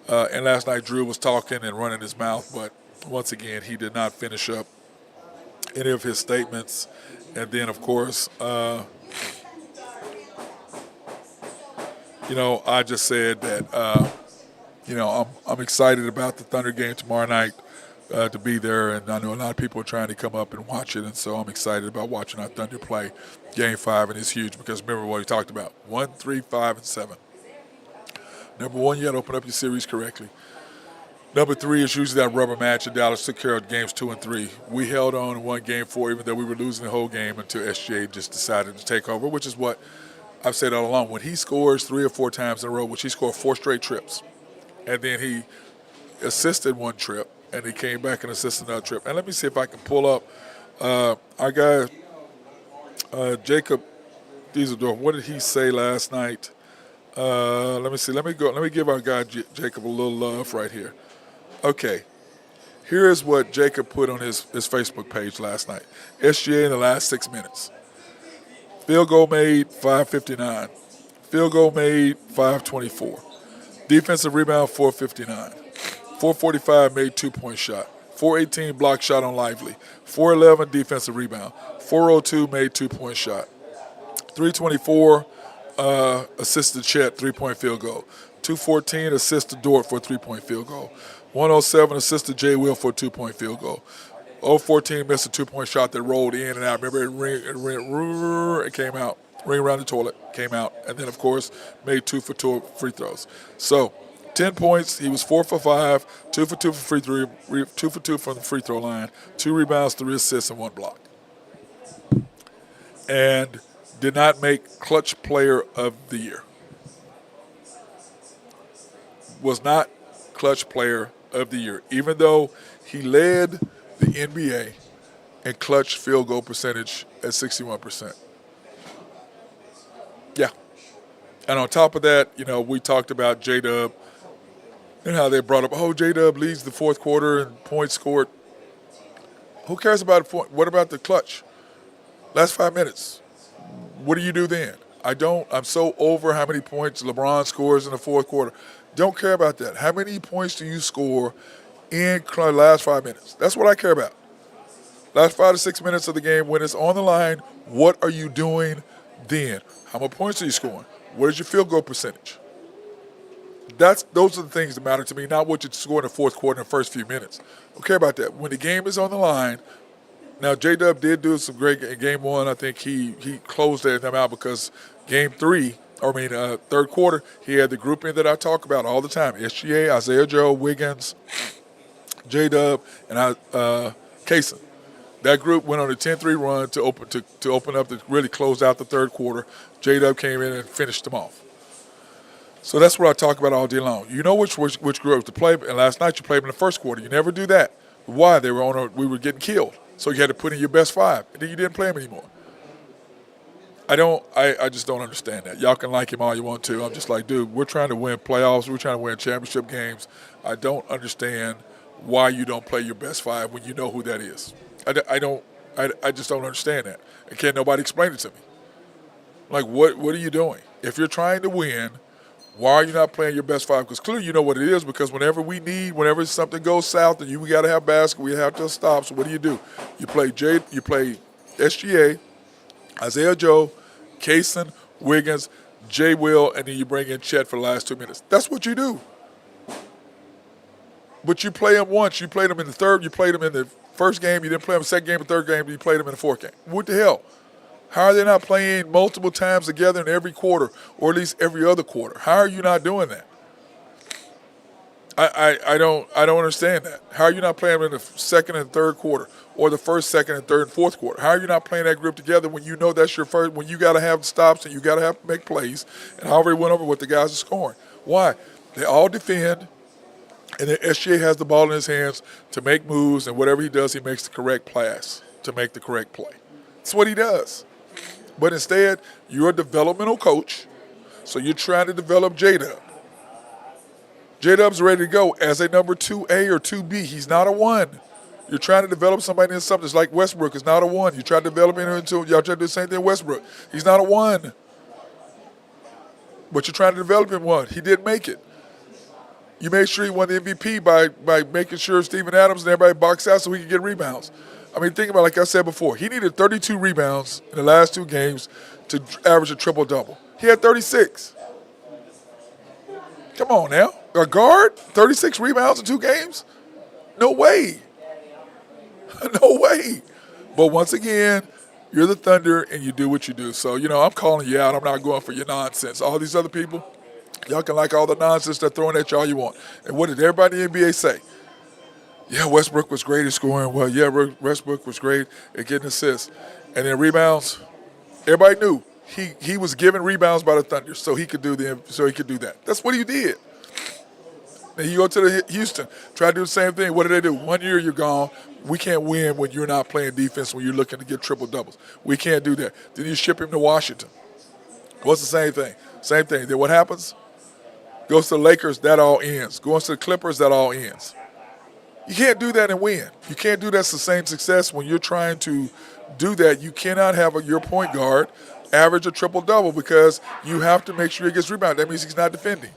[SPEAKER 2] And last night Drew was talking and running his mouth, but once again, he did not finish up any of his statements. And then, of course, I just said that, I'm excited about the Thunder game tomorrow night. To be there, and I know a lot of people are trying to come up and watch it, and so I'm excited about watching our Thunder play Game 5, and it's huge because remember what we talked about, 1, 3, 5, and 7. Number one, you got to open up your series correctly. Number three is usually that rubber match, and Dallas took care of games 2 and 3. We held on and won game 4, even though we were losing the whole game until SGA just decided to take over, which is what I've said all along. When he scores 3 or 4 times in a row, which he scored 4 straight trips, and then he assisted 1 trip, and he came back and assisted another trip. And let me see if I can pull up our guy, Jacob Dieseldorf. What did he say last night? Let me see. Let me give our guy Jacob a little love right here. Okay. Here is what Jacob put on his Facebook page last night. SGA in the last 6 minutes. Field goal made, 5:59. Field goal made, 5:24. Defensive rebound, 4:59. 4:45 made 2-point shot. 4:18 block shot on Lively. 4:11 defensive rebound. 4:02 made 2-point shot. 3:24 assisted Chet 3-point field goal. 2:14 assisted Dort for a 3-point field goal. 1:07 assisted Jay Will for a 2-point field goal. 0:14 missed a 2-point shot that rolled in and out. Remember, it came out. Ring around the toilet, came out. And then, of course, made 2 for 2 free throws. So, 10 points. He was 4 for 5, 2 for 2 for 2 for 2 from the free throw line, 2 rebounds, 3 assists, and 1 block. And did not make clutch player of the year. Was not clutch player of the year, even though he led the NBA in clutch field goal percentage at 61%. Yeah. And on top of that, we talked about J-Dub and how they brought up, J-Dub leads the fourth quarter in points scored. Who cares about a point? What about the clutch? Last 5 minutes. What do you do then? I'm so over how many points LeBron scores in the fourth quarter. Don't care about that. How many points do you score in the last 5 minutes? That's what I care about. Last 5 to 6 minutes of the game, when it's on the line, what are you doing then? How many points are you scoring? What is your field goal percentage? Those are the things that matter to me, not what you score in the fourth quarter in the first few minutes. I don't care about that. When the game is on the line, now J-Dub did do some great in game 1. I think he closed them out because third quarter, he had the grouping that I talk about all the time. SGA, Isaiah Joe, Wiggins, J-Dub, and Kaysen. That group went on a 10-3 run to open up to really close out the third quarter. J-Dub came in and finished them off. So that's what I talk about all day long. You know which group to play, and last night you played in the first quarter. You never do that. Why? We were getting killed. So you had to put in your best 5, and then you didn't play him anymore. I just don't understand that. Y'all can like him all you want to. I'm just like, dude, we're trying to win playoffs. We're trying to win championship games. I don't understand why you don't play your best 5 when you know who that is. I just don't understand that. And can't nobody explain it to me. Like, what are you doing? If you're trying to win, why are you not playing your best 5? Because clearly you know what it is, because whenever something goes south and we got to have basketball, we have to stop. So what do? You play SGA, Isaiah Joe, Kaysen, Wiggins, Jay Will, and then you bring in Chet for the last 2 minutes. That's what you do. But you play them once. You played them in the third. You played them in the first game. You didn't play them in the second game or third game. You played them in the fourth game. What the hell? How are they not playing multiple times together in every quarter, or at least every other quarter? How are you not doing that? I don't understand that. How are you not playing them in the second and third quarter, or the first, second, and third and fourth quarter? How are you not playing that group together when you know that's your first? When you got to have stops and you got to have to make plays? And I already went over what the guys are scoring. Why? They all defend, and then SGA has the ball in his hands to make moves, and whatever he does, he makes the correct pass to make the correct play. That's what he does. But instead, you're a developmental coach, so you're trying to develop J-Dub. J-Dub's ready to go as a number 2A or 2B. He's not a 1. You're trying to develop somebody into something. It's like Westbrook is not a 1. You try to develop him into, y'all try to do the same thing with Westbrook. He's not a 1. But you're trying to develop him 1. He didn't make it. You made sure he won the MVP by making sure Steven Adams and everybody boxed out so he could get rebounds. I mean, think about it, like I said before. He needed 32 rebounds in the last 2 games to average a triple-double. He had 36. Come on now. A guard, 36 rebounds in 2 games? No way. No way. But once again, you're the Thunder and you do what you do. So, I'm calling you out. I'm not going for your nonsense. All these other people, Y'all can like all the nonsense they're throwing at you all you want. And what did everybody in the NBA say? Yeah, Westbrook was great at scoring. Well, yeah, Westbrook was great at getting assists. And then rebounds, everybody knew he was given rebounds by the Thunder so he could do that. That's what he did. Then you go to the Houston, try to do the same thing. What do they do? 1 year you're gone. We can't win when you're not playing defense, when you're looking to get triple doubles. We can't do that. Then you ship him to Washington. What's the same thing? Same thing. Then what happens? Goes to the Lakers, that all ends. Goes to the Clippers, that all ends. You can't do that and win. You can't do that the same success when you're trying to do that. You cannot have your point guard average a triple double because you have to make sure he gets rebounded. That means he's not defending.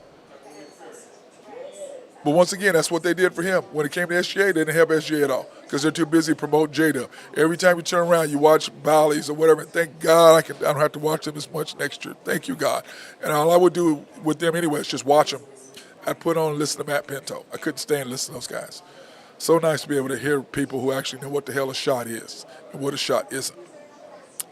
[SPEAKER 2] But once again, that's what they did for him. When it came to SGA, they didn't help SGA at all because they're too busy promoting J-Dub. Every time you turn around, you watch Bally's or whatever, and thank God I don't have to watch them as much next year. Thank you, God. And all I would do with them anyway is just watch them. I'd put on and listen to Matt Pinto. I couldn't stand listening to those guys. So nice to be able to hear people who actually know what the hell a shot is and what a shot isn't.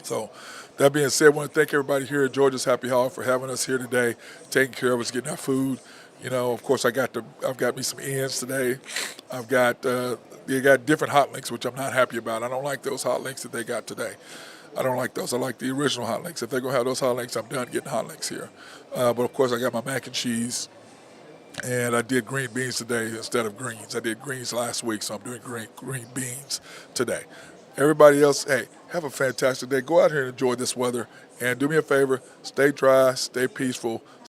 [SPEAKER 2] So that being said, I want to thank everybody here at Georgia's Happy Hog for having us here today, taking care of us, getting our food. You know, of course, I've got me some ends today. They got different hot links, which I'm not happy about. I don't like those hot links that they got today. I don't like those. I like the original hot links. If they're going to have those hot links, I'm done getting hot links here. But, of course, I got my mac and cheese. And I did green beans today instead of greens. I did greens last week, so I'm doing green beans today. Everybody else, hey, have a fantastic day. Go out here and enjoy this weather. And do me a favor, stay dry, stay peaceful,